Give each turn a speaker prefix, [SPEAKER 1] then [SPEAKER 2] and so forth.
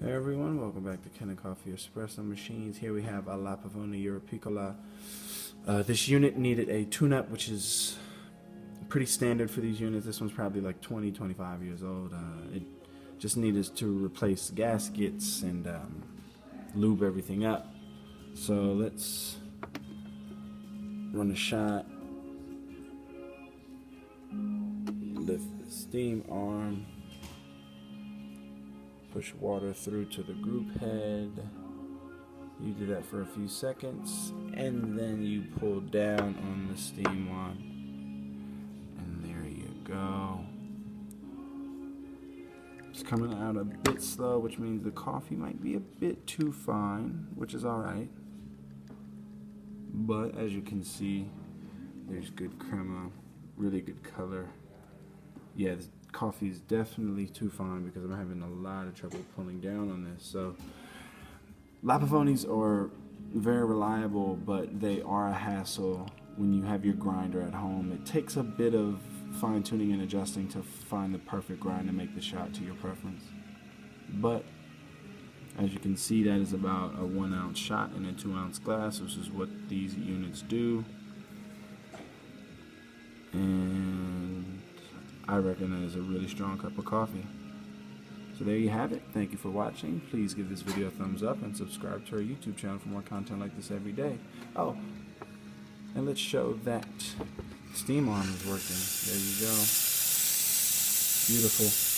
[SPEAKER 1] Hey everyone, welcome back to Kanen Coffee Espresso Machines. Here we have a La Pavoni Europicola. This unit needed a tune-up, which is pretty standard for these units. This one's probably like 20-25 years old. It just needed to replace gaskets and lube everything up. So let's run a shot. Lift the steam arm. Push water through to the group head. You do that for a few seconds, and then you pull down on the steam wand. And there you go. It's coming out a bit slow, which means the coffee might be a bit too fine, which is alright. But as you can see, there's good crema, really good color. Yeah, the coffee is definitely too fine because I'm having a lot of trouble pulling down on this. So La Pavonis are very reliable, but they are a hassle when you have your grinder at home. It takes a bit of fine tuning and adjusting to find the perfect grind to make the shot to your preference. But as you can see, that is about a 1 ounce shot in a 2 ounce glass, which is what these units do. And I reckon that is a really strong cup of coffee. So there you have it. Thank you for watching. Please give this video a thumbs up and subscribe to our YouTube channel for more content like this every day. Oh, and let's show that steam arm is working. There you go. Beautiful.